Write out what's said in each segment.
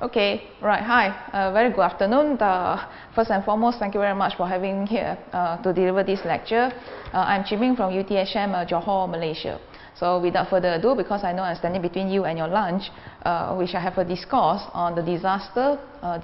Okay, right, hi, very good afternoon. First and foremost, thank you very much for having me here to deliver this lecture. I'm Chee Ming from UTHM, Johor, Malaysia. So without further ado, because I know I'm standing between you and your lunch, we shall have a discourse on the disaster,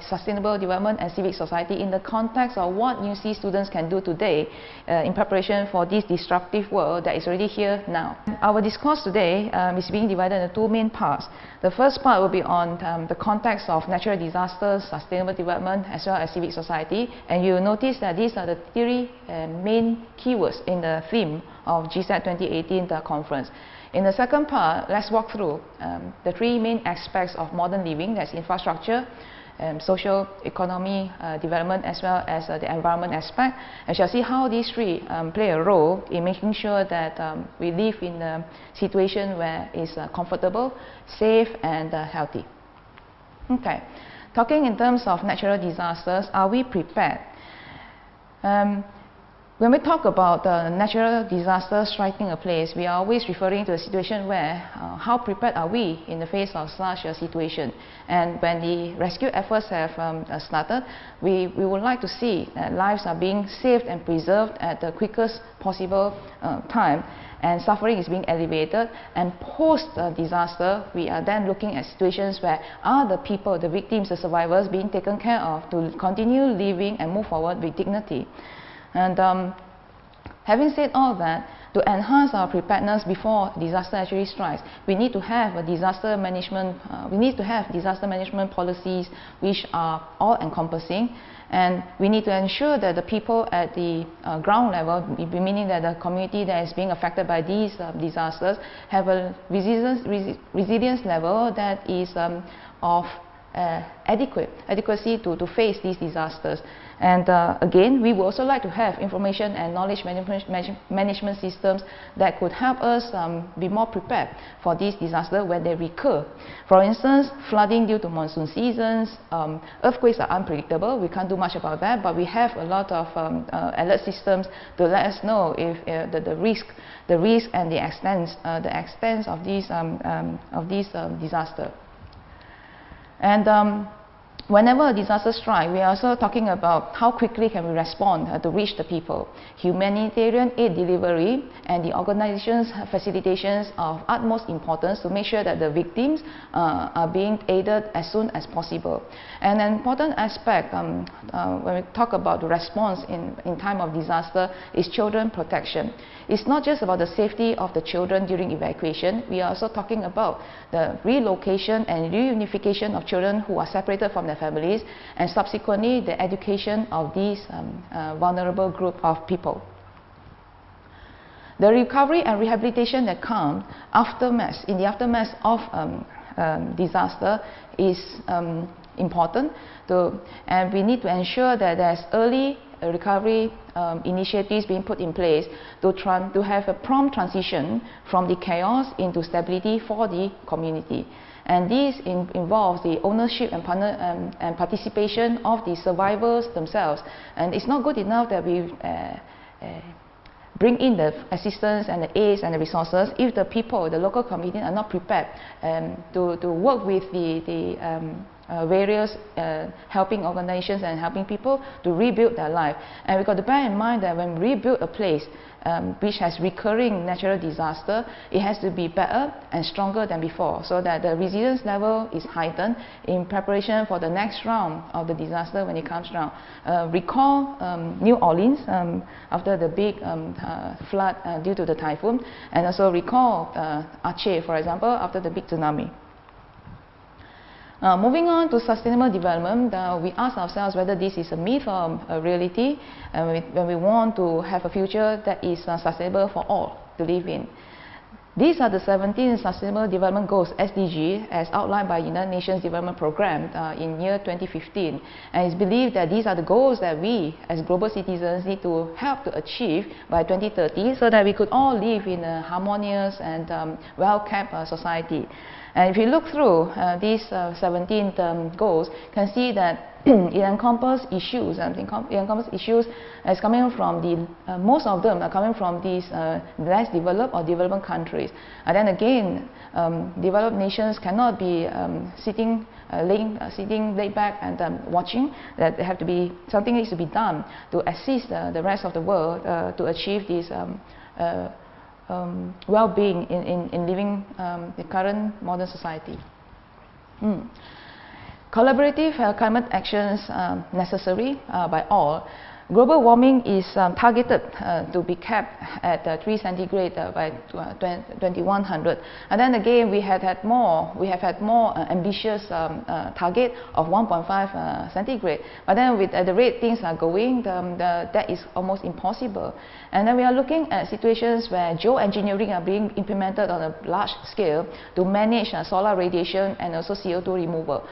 sustainable development and civic society in the context of what UC students can do today in preparation for this disruptive world that is already here now. Our discourse today is being divided into two main parts. The first part will be on the context of natural disasters, sustainable development, as well as civic society. And you'll notice that these are the three main keywords in the theme of GSAT 2018 conference. In the second part, let's walk through the three main aspects of modern living, that's infrastructure, social economy development, as well as the environment aspect, and shall see how these three play a role in making sure that we live in a situation where it's comfortable, safe, and healthy. Okay, talking in terms of natural disasters, are we prepared? When we talk about natural disasters striking a place, we are always referring to a situation where how prepared are we in the face of such a situation. And when the rescue efforts have started, we would like to see that lives are being saved and preserved at the quickest possible time, and suffering is being alleviated. And post disaster, we are then looking at situations where are the people, the victims, the survivors being taken care of to continue living and move forward with dignity. And having said all that, to enhance our preparedness before disaster actually strikes, we need to have a disaster management. Disaster management policies which are all-encompassing, and we need to ensure that the people at the ground level, meaning that the community that is being affected by these disasters, have a resilience level that is of adequacy to face these disasters. And again, we would also like to have information and knowledge management systems that could help us be more prepared for these disasters when they recur. For instance, flooding due to monsoon seasons, earthquakes are unpredictable, we can't do much about that, but we have a lot of alert systems to let us know if the risk and the extent of these disasters. And whenever a disaster strikes, we are also talking about how quickly can we respond to reach the people. Humanitarian aid delivery and the organization's facilitations are of utmost importance to make sure that the victims are being aided as soon as possible. And an important aspect when we talk about the response in time of disaster is children protection. It's not just about the safety of the children during evacuation. We are also talking about the relocation and reunification of children who are separated from their families, and subsequently the education of these vulnerable group of people. The recovery and rehabilitation that comes in the aftermath of disaster is important, and we need to ensure that there's early recovery initiatives being put in place to have a prompt transition from the chaos into stability for the community. And this involves the ownership and participation of the survivors themselves. And it's not good enough that we bring in the assistance and the aids and the resources if the people, the local community, are not prepared to work with the various helping organizations and helping people to rebuild their life. And we've got to bear in mind that when we rebuild a place which has recurring natural disaster, it has to be better and stronger than before, so that the resilience level is heightened in preparation for the next round of the disaster when it comes around. Recall New Orleans after the big flood due to the typhoon, and also recall Aceh, for example, after the big tsunami. Moving on to sustainable development, we ask ourselves whether this is a myth or a reality when we want to have a future that is sustainable for all to live in. These are the 17 Sustainable Development Goals, SDG, as outlined by United Nations Development Programme in year 2015. And it's believed that these are the goals that we, as global citizens, need to help to achieve by 2030 so that we could all live in a harmonious and well-kept society. And if you look through these 17 goals, you can see that it encompasses issues. It encompasses issues as coming from the most of them are coming from these less developed or developing countries. And then again, developed nations cannot be sitting laid back and watching. That there have to be something needs to be done to assist the rest of the world to achieve this well-being in living the current modern society. Collaborative climate actions necessary by all. Global warming is targeted to be kept at 3 centigrade by 2100. And then again, we have had more ambitious target of 1.5 centigrade. But then with the rate things are going, that is almost impossible. And then we are looking at situations where geoengineering are being implemented on a large scale to manage solar radiation and also CO2 removal.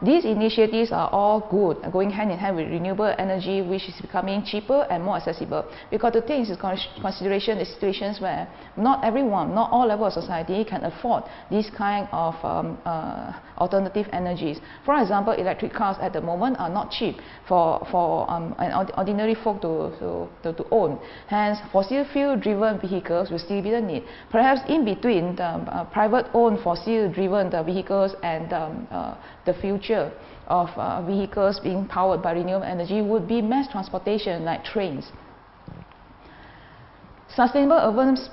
These initiatives are all good, going hand in hand with renewable energy, which is becoming cheaper and more accessible. Because to take into consideration the situations where not everyone, not all levels of society can afford this kind of alternative energies. For example, electric cars at the moment are not cheap for an ordinary folk to own. Hence, fossil fuel driven vehicles will still be the need. Perhaps in between the private owned fossil driven vehicles and the future of vehicles being powered by renewable energy would be mass transportation like trains. Sustainable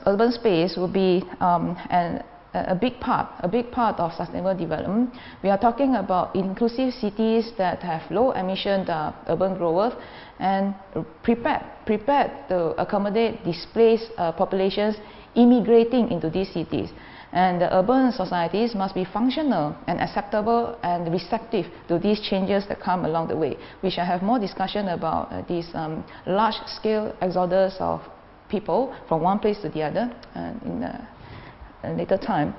urban space will be a big part of sustainable development. We are talking about inclusive cities that have low emission urban growth and prepared to accommodate displaced populations immigrating into these cities. And the urban societies must be functional and acceptable and receptive to these changes that come along the way. We shall have more discussion about this large-scale exodus of people from one place to the other in a later time.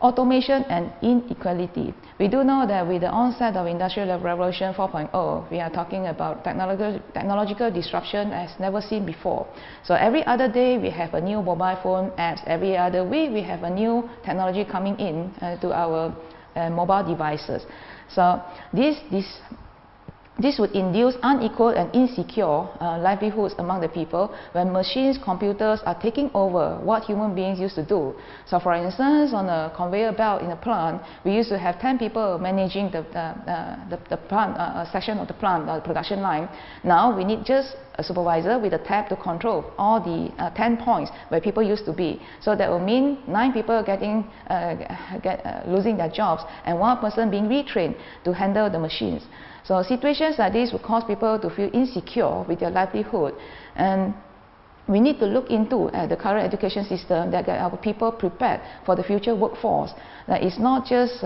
Automation and inequality. We do know that with the onset of Industrial Revolution 4.0, we are talking about technological disruption as never seen before. So every other day we have a new mobile phone apps. Every other week we have a new technology coming in to our mobile devices. So this would induce unequal and insecure livelihoods among the people when machines, computers are taking over what human beings used to do. So for instance, on a conveyor belt in a plant, we used to have 10 people managing the plant, a section of the plant, the production line. Now we need just a supervisor with a tab to control all the 10 points where people used to be. So that will mean 9 people losing their jobs and 1 person being retrained to handle the machines. So situations like this will cause people to feel insecure with their livelihood, and we need to look into the current education system that get our people prepared for the future workforce. That is not just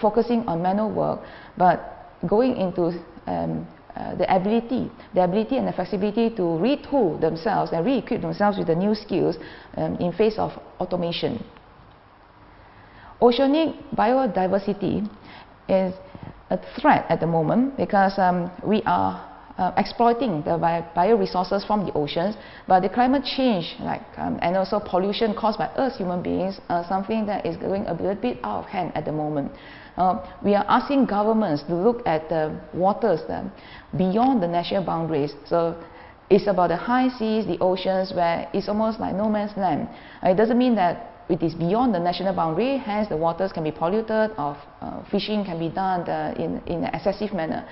focusing on manual work, but going into the ability and the flexibility to retool themselves and re-equip themselves with the new skills in face of automation. Oceanic biodiversity is a threat at the moment because we are exploiting the bioresources from the oceans, but the climate change and also pollution caused by us human beings are something that is going a little bit out of hand at the moment. We are asking governments to look at the waters beyond the national boundaries. So it's about the high seas, the oceans, where it's almost like no man's land. It doesn't mean that it is beyond the national boundary, hence the waters can be polluted, or fishing can be done in an excessive manner.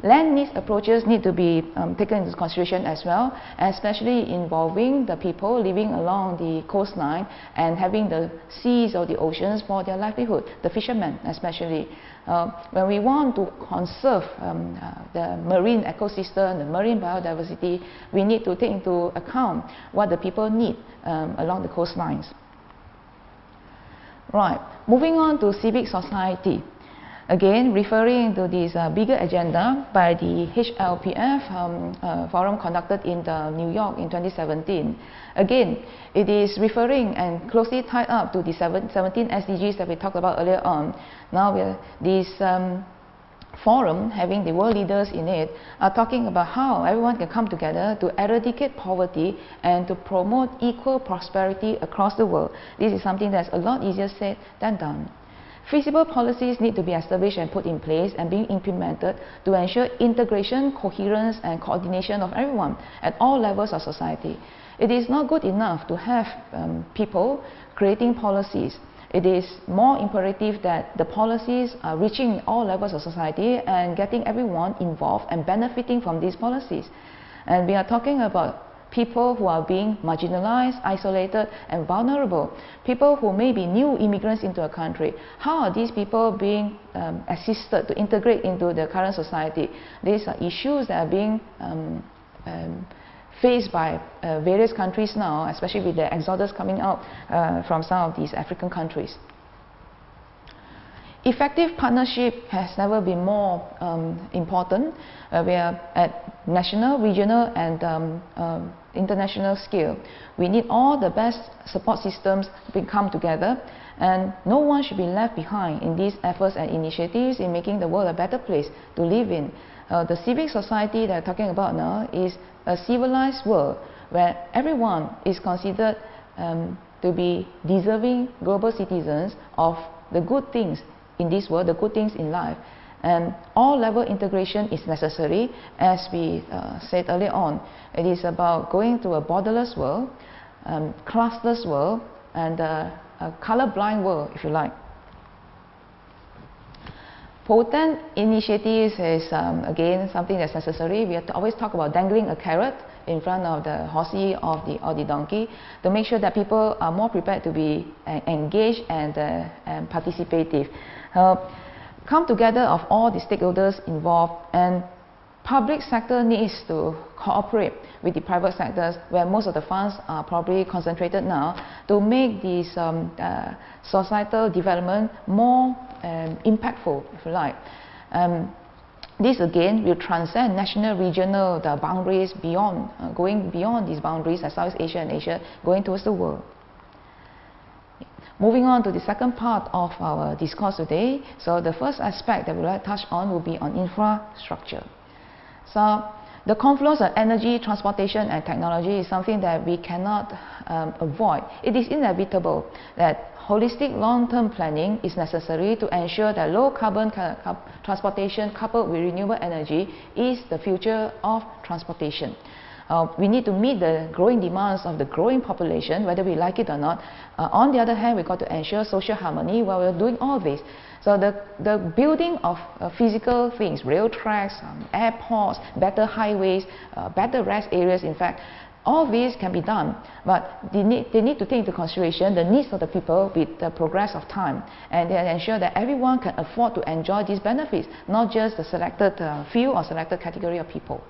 Land-based approaches need to be taken into consideration as well, especially involving the people living along the coastline and having the seas or the oceans for their livelihood, the fishermen especially. When we want to conserve the marine ecosystem, the marine biodiversity, we need to take into account what the people need along the coastlines. Right, moving on to civic society. Again, referring to this bigger agenda by the HLPF forum conducted in New York in 2017. Again, it is referring and closely tied up to the 17 SDGs that we talked about earlier on. Now, this forum, having the world leaders in it, are talking about how everyone can come together to eradicate poverty and to promote equal prosperity across the world. This is something that's a lot easier said than done. Feasible policies need to be established and put in place and being implemented to ensure integration, coherence and coordination of everyone at all levels of society. It is not good enough to have people creating policies. It is more imperative that the policies are reaching all levels of society and getting everyone involved and benefiting from these policies. And we are talking about people who are being marginalized, isolated and vulnerable, people who may be new immigrants into a country. How are these people being assisted to integrate into the current society? These are issues that are being faced by various countries now, especially with the exodus coming out from some of these African countries. Effective partnership has never been more important. We are at national, regional and international scale. We need all the best support systems to come together, and no one should be left behind in these efforts and initiatives in making the world a better place to live in. The civic society that I'm talking about now is a civilized world where everyone is considered to be deserving global citizens of the good things in this world, the good things in life. And all-level integration is necessary, as we said earlier on. It is about going to a borderless world, classless world, and a color-blind world, if you like. Potent initiatives is, again, something that's necessary. We have to always talk about dangling a carrot in front of the horsey or the donkey to make sure that people are more prepared to be engaged and participative. Come together of all the stakeholders involved, and public sector needs to cooperate with the private sectors, where most of the funds are probably concentrated now, to make this societal development more impactful, if you like. This again will transcend national, regional boundaries, beyond going beyond these boundaries as Southeast Asia and Asia, going towards the world. Moving on to the second part of our discourse today. So the first aspect that we'd like to touch on will be on infrastructure. So the confluence of energy, transportation and technology is something that we cannot avoid. It is inevitable that holistic long-term planning is necessary to ensure that low-carbon transportation coupled with renewable energy is the future of transportation. We need to meet the growing demands of the growing population, whether we like it or not. On the other hand, we've got to ensure social harmony while we're doing all this. So the building of physical things, rail tracks, airports, better highways, better rest areas, in fact, all these can be done, but they need to take into consideration the needs of the people with the progress of time, and they ensure that everyone can afford to enjoy these benefits, not just the selected few or selected category of people.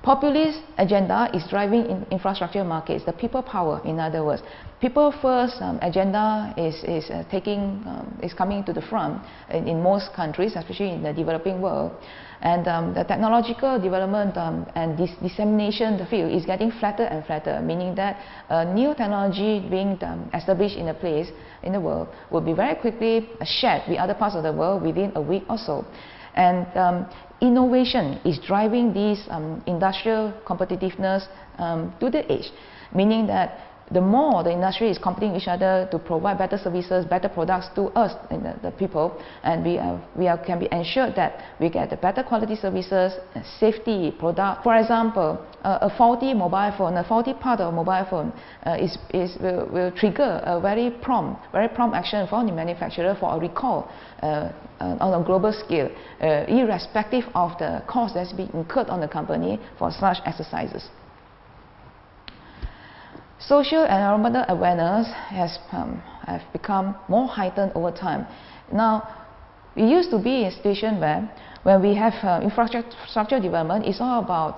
Populist agenda is driving infrastructure markets, the people power, in other words. People first agenda is coming to the front in most countries, especially in the developing world. And the technological development and dissemination the field is getting flatter and flatter, meaning that new technology being established in a place in the world will be very quickly shared with other parts of the world within a week or so. And innovation is driving this industrial competitiveness to the edge, meaning that the more the industry is competing with each other to provide better services, better products to us, the people, and we can be ensured that we get the better quality services, safety, product. For example, a faulty mobile phone, a faulty part of a mobile phone will trigger a very prompt action from the manufacturer for a recall on a global scale, irrespective of the cost that's being incurred on the company for such exercises. Social and environmental awareness has become more heightened over time. Now, we used to be in a situation where when we have infrastructure development, it's all about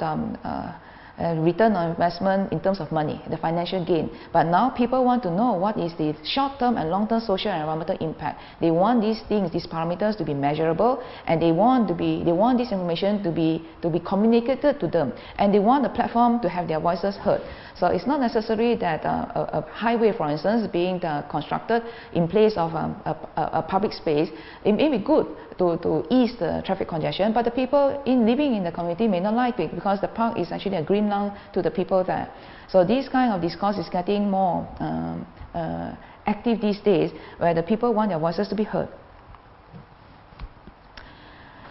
return on investment in terms of money, the financial gain. But now people want to know what is the short-term and long-term social and environmental impact. They want these things, these parameters to be measurable, and they want this information to be communicated to them, and they want the platform to have their voices heard. So it's not necessary that a highway, for instance, being constructed in place of a public space. It may be good to ease the traffic congestion, but the people living in the community may not like it because the park is actually a green beam down to the people there. So this kind of discourse is getting more active these days, where the people want their voices to be heard.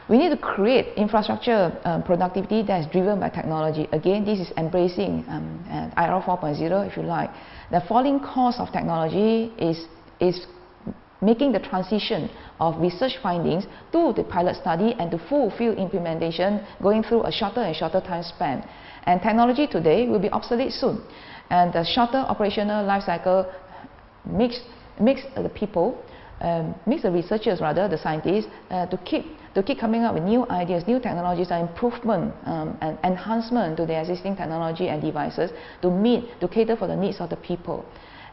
We need to create infrastructure productivity that is driven by technology. Again, this is embracing IR 4.0, if you like. The falling cost of technology is making the transition of research findings to the pilot study and to full-field implementation going through a shorter and shorter time span. And technology today will be obsolete soon. And the shorter operational life cycle makes the people, makes the researchers rather, the scientists, to keep coming up with new ideas, new technologies, and improvement and enhancement to the existing technology and devices to cater for the needs of the people.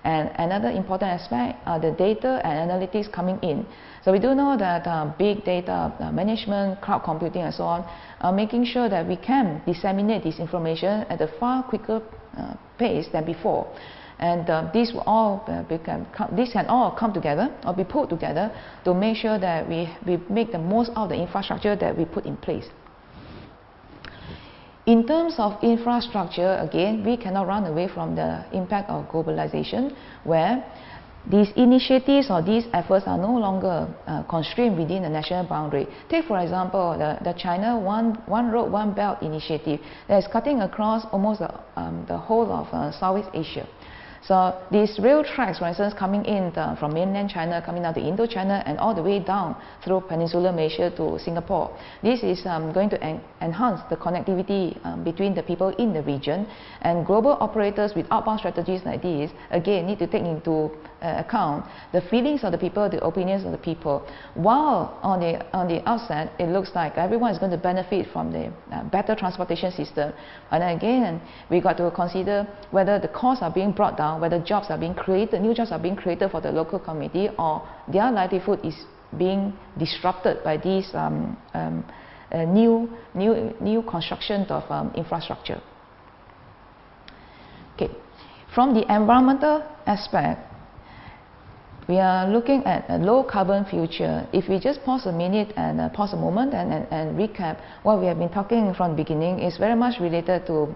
And another important aspect are the data and analytics coming in. So we do know that big data management, cloud computing, and so on, are making sure that we can disseminate this information at a far quicker pace than before. And these can all come together or be put together to make sure that we make the most out of the infrastructure that we put in place. In terms of infrastructure, again, we cannot run away from the impact of globalization, where these initiatives or these efforts are no longer constrained within the national boundary. Take, for example, the China One Road, One Belt initiative that is cutting across almost the whole of Southeast Asia. So these rail tracks, for instance, coming in from mainland China, coming out to Indochina, and all the way down through Peninsular Malaysia to Singapore. This is going to enhance the connectivity between the people in the region. And global operators with outbound strategies like this, again, need to take into account the feelings of the people, the opinions of the people. While on the outset, it looks like everyone is going to benefit from the better transportation system. And again, we got to consider whether the costs are being brought down, whether jobs are being created, new jobs are being created for the local community, or their livelihood is being disrupted by these new construction of infrastructure. Okay, from the environmental aspect, we are looking at a low carbon future. If we just pause a minute and pause a moment and recap what we have been talking from the beginning, is very much related to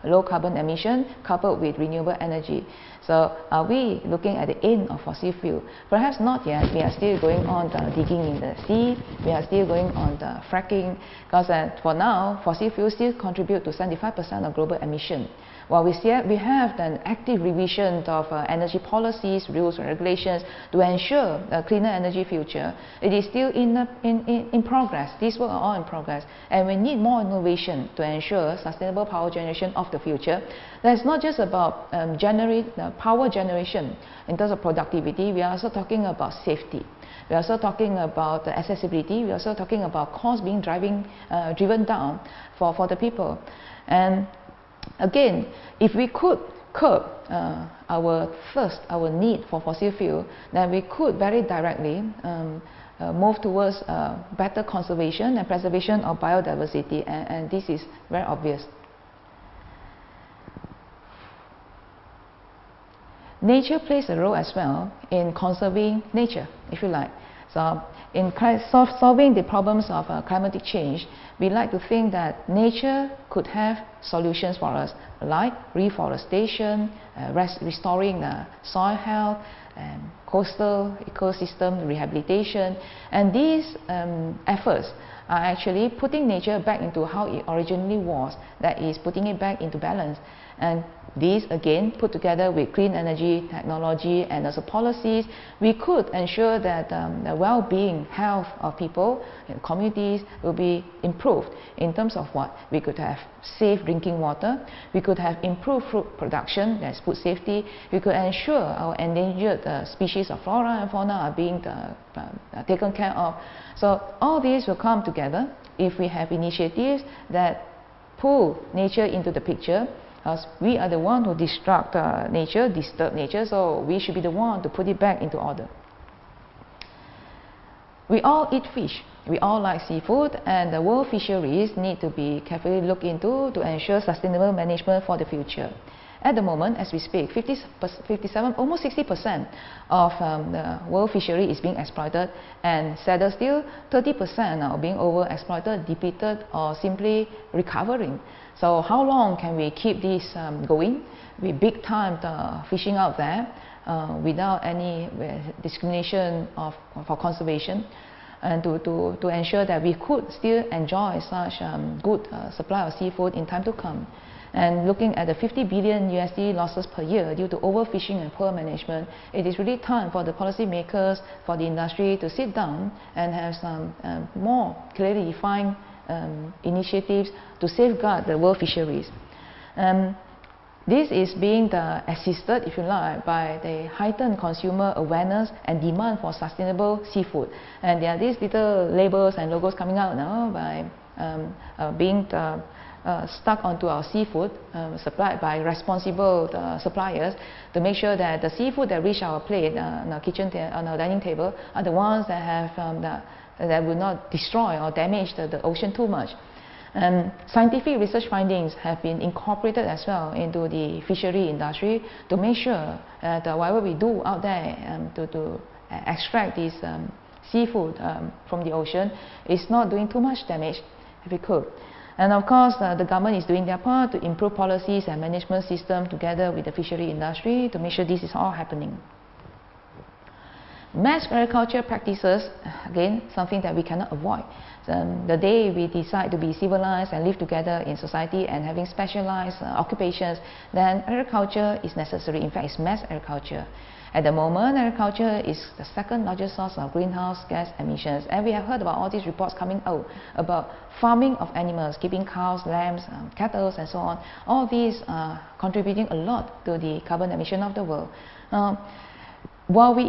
low carbon emission coupled with renewable energy. So are we looking at the end of fossil fuel? Perhaps not yet. We are still going on digging in the sea. We are still going on the fracking, because for now, fossil fuels still contribute to 75% of global emission. While we have an active revision of energy policies, rules and regulations to ensure a cleaner energy future, it is still in progress. These work are all in progress, and we need more innovation to ensure sustainable power generation of the future. That's not just about power generation in terms of productivity. We are also talking about safety. We are also talking about accessibility. We are also talking about costs being driven down for the people. And again, if we could curb our thirst, our need for fossil fuel, then we could very directly move towards better conservation and preservation of biodiversity, and this is very obvious. Nature plays a role as well in conserving nature, if you like. So in solving the problems of climatic change, we like to think that nature could have solutions for us, like reforestation, restoring soil health, coastal ecosystem rehabilitation. And these efforts are actually putting nature back into how it originally was, that is, putting it back into balance. And these, again, put together with clean energy technology and also policies, we could ensure that the well-being, health of people and communities will be improved in terms of what? We could have safe drinking water, we could have improved fruit production, that's food safety, we could ensure our endangered species of flora and fauna are being taken care of. So all these will come together if we have initiatives that pull nature into the picture. Because we are the one who disturb nature, so we should be the one to put it back into order. We all eat fish, we all like seafood, and the world fisheries need to be carefully looked into to ensure sustainable management for the future. At the moment, as we speak, 57, almost 60% of the world fishery is being exploited, and sadder still, 30% are being overexploited, depleted, or simply recovering. So how long can we keep this going with big time fishing out there without any discrimination for conservation, and to ensure that we could still enjoy such good supply of seafood in time to come. And looking at the 50 billion USD losses per year due to overfishing and poor management, it is really time for the policymakers, for the industry to sit down and have some more clearly defined initiatives to safeguard the world fisheries. This is being assisted, if you like, by the heightened consumer awareness and demand for sustainable seafood. And there are these little labels and logos coming out now by being stuck onto our seafood supplied by responsible suppliers, to make sure that the seafood that reach our plate on our dining table are the ones that have that will not destroy or damage the ocean too much. Scientific research findings have been incorporated as well into the fishery industry to make sure that whatever we do out there to extract this seafood from the ocean is not doing too much damage if we could. And of course, the government is doing their part to improve policies and management system together with the fishery industry to make sure this is all happening. Mass agriculture practices, again, something that we cannot avoid. The day we decide to be civilized and live together in society and having specialized occupations, then agriculture is necessary. In fact, it's mass agriculture. At the moment, agriculture is the second largest source of greenhouse gas emissions, and we have heard about all these reports coming out about farming of animals, keeping cows, lambs, cattle, and so on. All these are contributing a lot to the carbon emission of the world. While we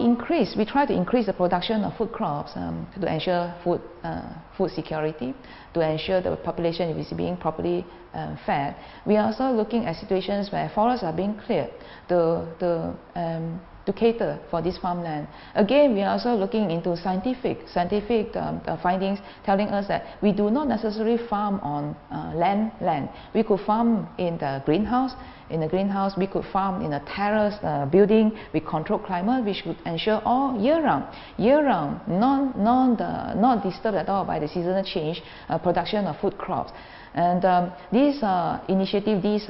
try to increase the production of food crops to ensure food security, to ensure the population is being properly fed, we are also looking at situations where forests are being cleared to cater for this farmland. Again, we are also looking into scientific findings telling us that we do not necessarily farm on land. We could farm in the greenhouse. In the greenhouse, we could farm in a terrace building with controlled climate, which would ensure all year round, not disturbed at all by the seasonal change, production of food crops. And these initiatives, these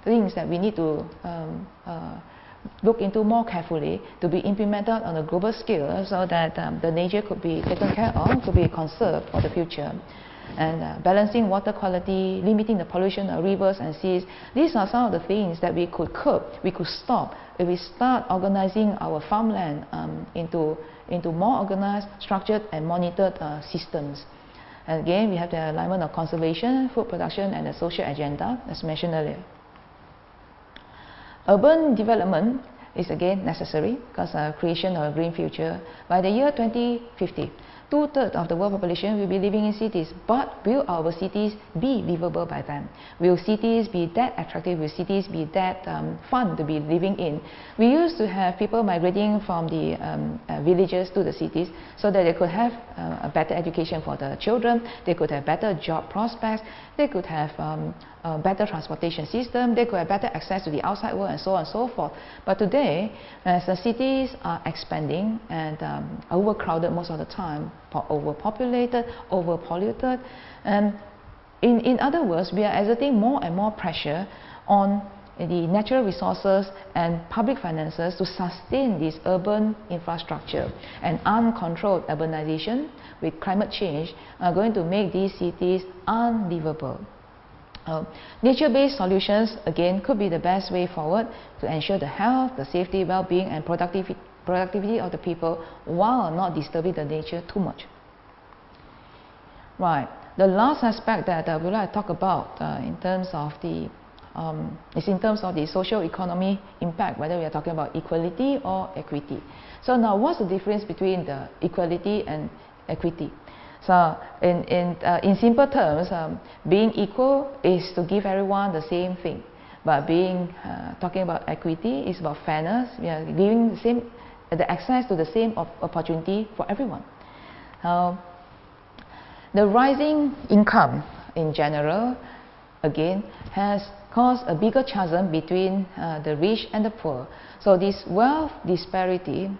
things that we need to look into more carefully to be implemented on a global scale, so that the nature could be taken care of, could be conserved for the future. And balancing water quality, limiting the pollution of rivers and seas, these are some of the things that we could curb, we could stop if we start organizing our farmland into more organized, structured and monitored systems. And again, we have the alignment of conservation, food production and the social agenda, as mentioned earlier. Urban development is again necessary because creation of a green future. By the year 2050, 2/3 of the world population will be living in cities, but will our cities be livable by then? Will cities be that attractive? Will cities be that fun to be living in? We used to have people migrating from the villages to the cities so that they could have a better education for the children, they could have better job prospects, they could have a better transportation system, they could have better access to the outside world, and so on and so forth. But today, as the cities are expanding and overcrowded most of the time, overpopulated, overpolluted, and in other words, we are exerting more and more pressure on the natural resources and public finances to sustain this urban infrastructure. And uncontrolled urbanization with climate change are going to make these cities unlivable. Nature-based solutions, again, could be the best way forward to ensure the health, the safety, well-being and productivity of the people while not disturbing the nature too much. Right. The last aspect that we would like to talk about in terms of the social economy impact, whether we are talking about equality or equity. So now, what's the difference between the equality and equity? So in simple terms, being equal is to give everyone the same thing. But talking about equity is about fairness. We are giving the access to the same opportunity for everyone. The rising income in general, again, has caused a bigger chasm between the rich and the poor. So this wealth disparity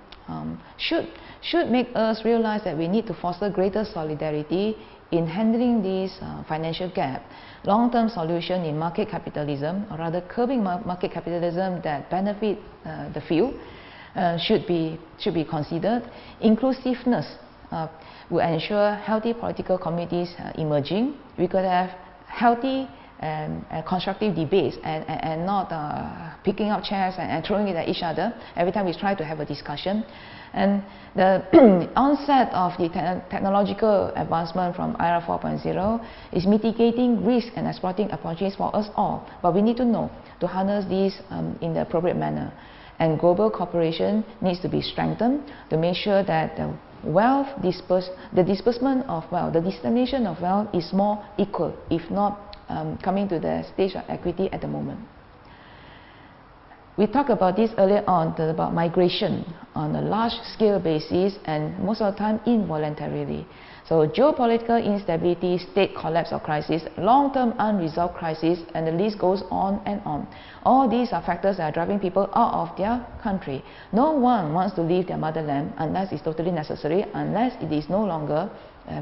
should make us realize that we need to foster greater solidarity in handling this financial gap, long-term solution in market capitalism, or rather curbing market capitalism that benefit the few, should be considered. Inclusiveness will ensure healthy political communities emerging. We could have healthy constructive debates and not picking up chairs and throwing it at each other every time we try to have a discussion. And the onset of the technological advancement from era 4.0 is mitigating risk and exploiting opportunities for us all. But we need to know to harness these in the appropriate manner. And global cooperation needs to be strengthened to make sure that the disbursement of wealth, the dissemination of wealth is more equal, if not coming to the stage of equity at the moment. We talked about this earlier on, about migration on a large-scale basis and most of the time involuntarily. So geopolitical instability, state collapse or crisis, long-term unresolved crisis, and the list goes on and on. All these are factors that are driving people out of their country. No one wants to leave their motherland unless it's totally necessary, unless it is no longer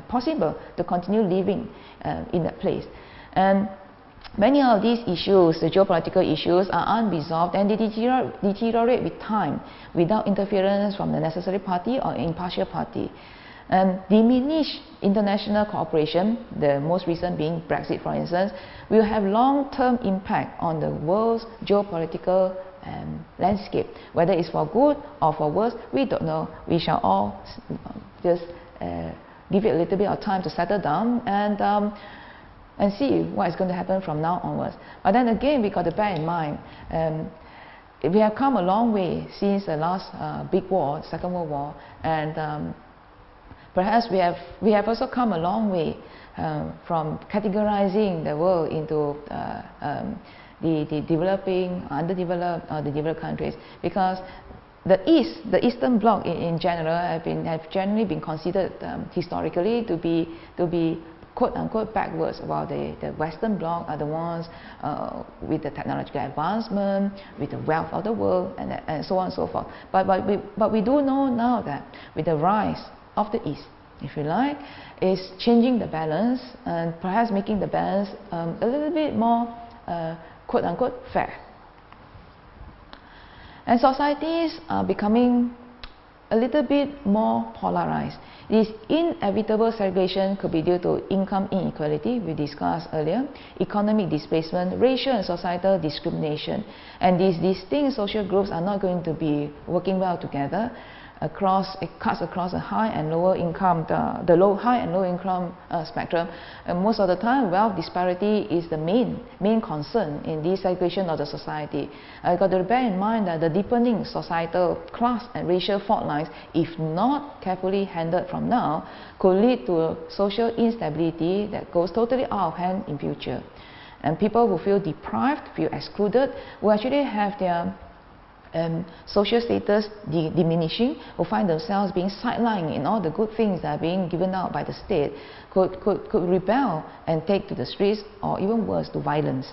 possible to continue living in that place. And many of these issues, the geopolitical issues, are unresolved and they deteriorate with time without interference from the necessary party or impartial party. And diminished international cooperation, the most recent being Brexit for instance, will have long-term impact on the world's geopolitical landscape. Whether it's for good or for worse, we don't know. We shall all just give it a little bit of time to settle down and see what is going to happen from now onwards. But then again, we got to bear in mind, we have come a long way since the last big war, Second World War, and perhaps we have also come a long way from categorizing the world into the developing, underdeveloped, or the developed countries, because the Eastern Bloc in general have generally been considered historically to be quote-unquote backwards, while the Western Bloc are the ones with the technological advancement, with the wealth of the world, and so on and so forth. But we do know now that with the rise of the East, if you like, is changing the balance and perhaps making the balance a little bit more quote-unquote fair. And societies are becoming a little bit more polarized. This inevitable segregation could be due to income inequality, we discussed earlier, economic displacement, racial and societal discrimination. And these distinct social groups are not going to be working well together. It cuts across the high and lower income, the high and low income spectrum. And most of the time, wealth disparity is the main concern in this segregation of the society. I've got to bear in mind that the deepening societal class and racial fault lines, if not carefully handled from now, could lead to social instability that goes totally out of hand in future. And people who feel deprived, feel excluded, will actually have their social status diminishing, will find themselves being sidelined in all the good things that are being given out by the state, could rebel and take to the streets, or even worse, to violence.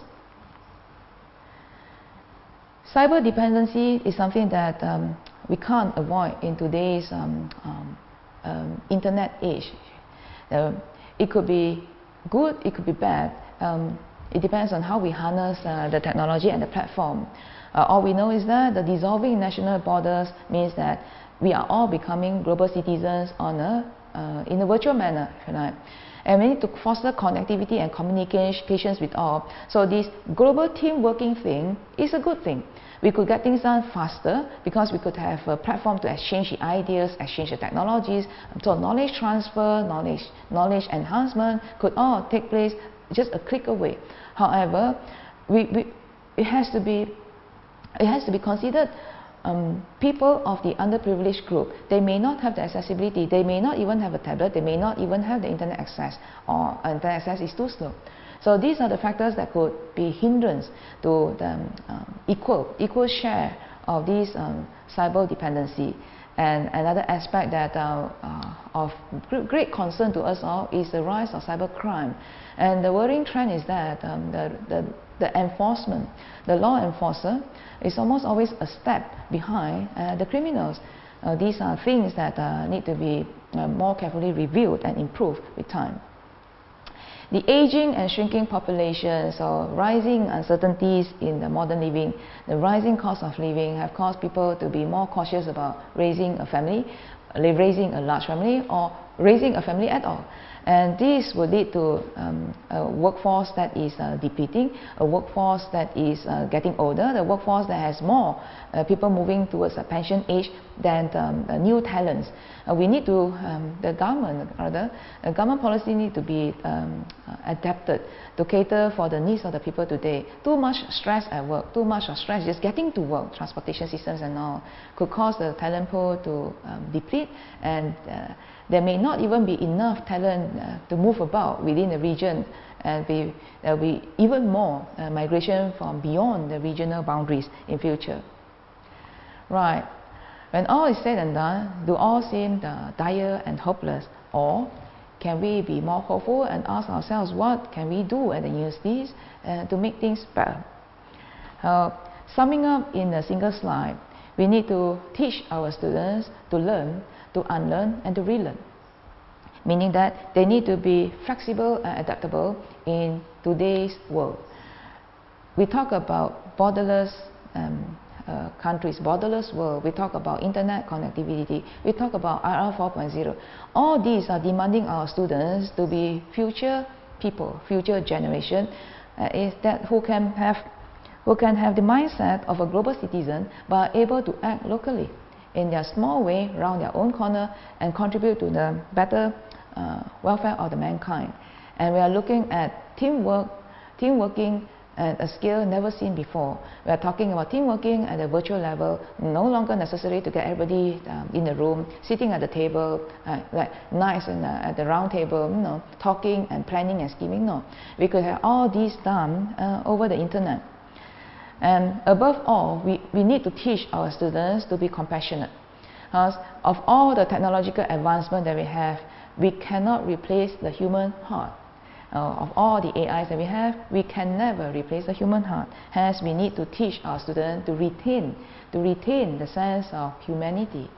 Cyber dependency is something that we can't avoid in today's internet age. It could be good, it could be bad. It depends on how we harness the technology and the platform. All we know is that the dissolving national borders means that we are all becoming global citizens in a virtual manner, if you like. And we need to foster connectivity and communications with all. So this global team working thing is a good thing. We could get things done faster because we could have a platform to exchange the ideas, exchange the technologies. So knowledge transfer, knowledge enhancement could all take place just a click away. However, it has to be considered people of the underprivileged group. They may not have the accessibility, they may not even have a tablet, they may not even have the internet access, or internet access is too slow. So these are the factors that could be hindrance to the equal share of this cyber dependency. And another aspect that of great concern to us all is the rise of cybercrime. And the worrying trend is that the enforcement, the law enforcer, is almost always a step behind the criminals. These are things that need to be more carefully reviewed and improved with time. The aging and shrinking populations, or rising uncertainties in the modern living, the rising cost of living have caused people to be more cautious about raising a family, raising a large family, or raising a family at all. And this will lead to a workforce that is depleting, a workforce that is getting older, the workforce that has more people moving towards a pension age than new talents. We need to, the government policy need to be adapted to cater for the needs of the people today. Too much stress at work, too much stress just getting to work, transportation systems and all, could cause the talent pool to deplete, and there may not even be enough talent to move about within the region, and there will be even more migration from beyond the regional boundaries in future. Right. When all is said and done, do all seem dire and hopeless, or can we be more hopeful and ask ourselves what can we do at the universities to make things better? Summing up in a single slide, we need to teach our students to learn, to unlearn, and to relearn, meaning that they need to be flexible and adaptable in today's world. We talk about borderless countries, borderless world. We talk about internet connectivity. We talk about IR 4.0. All these are demanding our students to be future people, future generation, who can have the mindset of a global citizen, but are able to act locally in their small way around their own corner and contribute to the better welfare of the mankind. And we are looking at teamworking at a scale never seen before. We are talking about teamworking at a virtual level, no longer necessary to get everybody in the room, sitting at the table, like nice and at the round table, talking and planning and scheming. No, we could have all these done over the internet. And above all, we need to teach our students to be compassionate. Because of all the technological advancement that we have, we cannot replace the human heart. Of all the AIs that we have, we can never replace the human heart. Hence, we need to teach our students to retain the sense of humanity.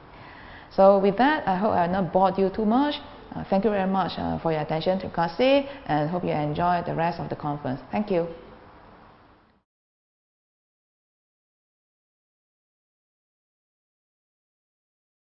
So with that, I hope I have not bored you too much. Thank you very much for your attention to class C, and hope you enjoy the rest of the conference. Thank you.